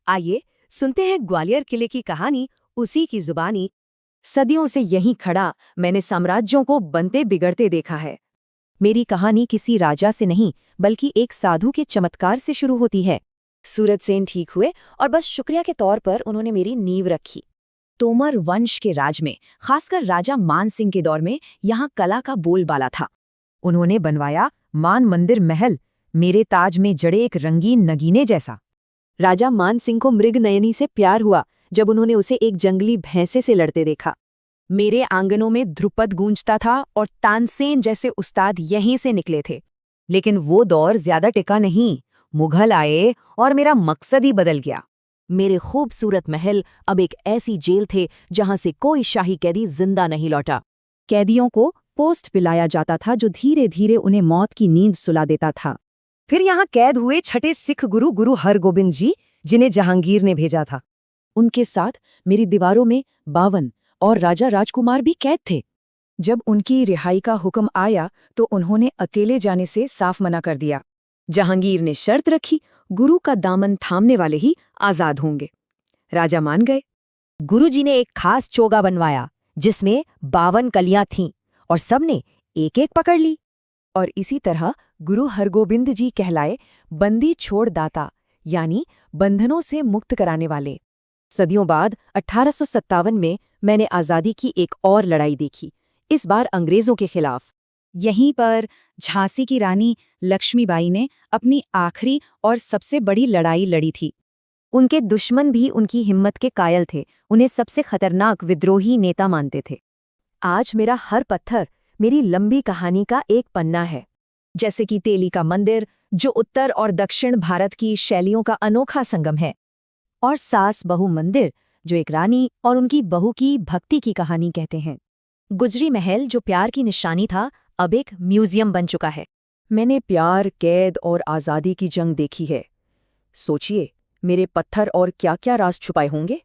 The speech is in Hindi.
आइए सुनते हैं ग्वालियर किले की कहानी, उसी की जुबानी। सदियों से यहीं खड़ा मैंने साम्राज्यों को बनते बिगड़ते देखा है। मेरी कहानी किसी राजा से नहीं बल्कि एक साधु के चमत्कार से शुरू होती है। सूरज सेन ठीक हुए और बस शुक्रिया के तौर पर उन्होंने मेरी नींव रखी। तोमर वंश के राज में, खासकर राजा मान सिंह के दौर में, यहाँ कला का बोलबाला था। उन्होंने बनवाया मान मंदिर महल, मेरे ताज में जड़े एक रंगीन नगीने जैसा। राजा मान सिंह को मृग नयनी से प्यार हुआ जब उन्होंने उसे एक जंगली भैंसे से लड़ते देखा। मेरे आंगनों में ध्रुपद गूंजता था और तानसेन जैसे उस्ताद यहीं से निकले थे। लेकिन वो दौर ज्यादा टिका नहीं। मुगल आए और मेरा मकसद ही बदल गया। मेरे खूबसूरत महल अब एक ऐसी जेल थे जहां से कोई शाही कैदी जिंदा नहीं लौटा। कैदियों को पोस्ट पिलाया जाता था जो धीरे धीरे उन्हें मौत की नींद सुला देता था। फिर यहाँ कैद हुए छठे सिख गुरु गुरु हरगोबिंद जी, जिन्हें जहांगीर ने भेजा था। उनके साथ मेरी दीवारों में 52 और राजा राजकुमार भी कैद थे। जब उनकी रिहाई का हुक्म आया तो उन्होंने अकेले जाने से साफ मना कर दिया। जहांगीर ने शर्त रखी, गुरु का दामन थामने वाले ही आजाद होंगे। राजा मान गए। गुरुजी ने एक खास चोगा बनवाया जिसमें 52 कलियां थीं और सबने एक एक पकड़ ली। और इसी तरह गुरु हरगोबिंद जी कहलाए बंदी छोड़ दाता, यानी बंधनों से मुक्त कराने वाले। सदियों बाद 1857 में मैंने आज़ादी की एक और लड़ाई देखी, इस बार अंग्रेजों के खिलाफ। यहीं पर झांसी की रानी लक्ष्मीबाई ने अपनी आखिरी और सबसे बड़ी लड़ाई लड़ी थी। उनके दुश्मन भी उनकी हिम्मत के कायल थे, उन्हें सबसे खतरनाक विद्रोही नेता मानते थे। आज मेरा हर पत्थर मेरी लंबी कहानी का एक पन्ना है। जैसे कि तेली का मंदिर, जो उत्तर और दक्षिण भारत की शैलियों का अनोखा संगम है, और सास बहू मंदिर, जो एक रानी और उनकी बहू की भक्ति की कहानी कहते हैं। गुजरी महल, जो प्यार की निशानी था, अब एक म्यूजियम बन चुका है। मैंने प्यार, कैद और आज़ादी की जंग देखी है। सोचिए, मेरे पत्थर और क्या क्या राज छुपाए होंगे।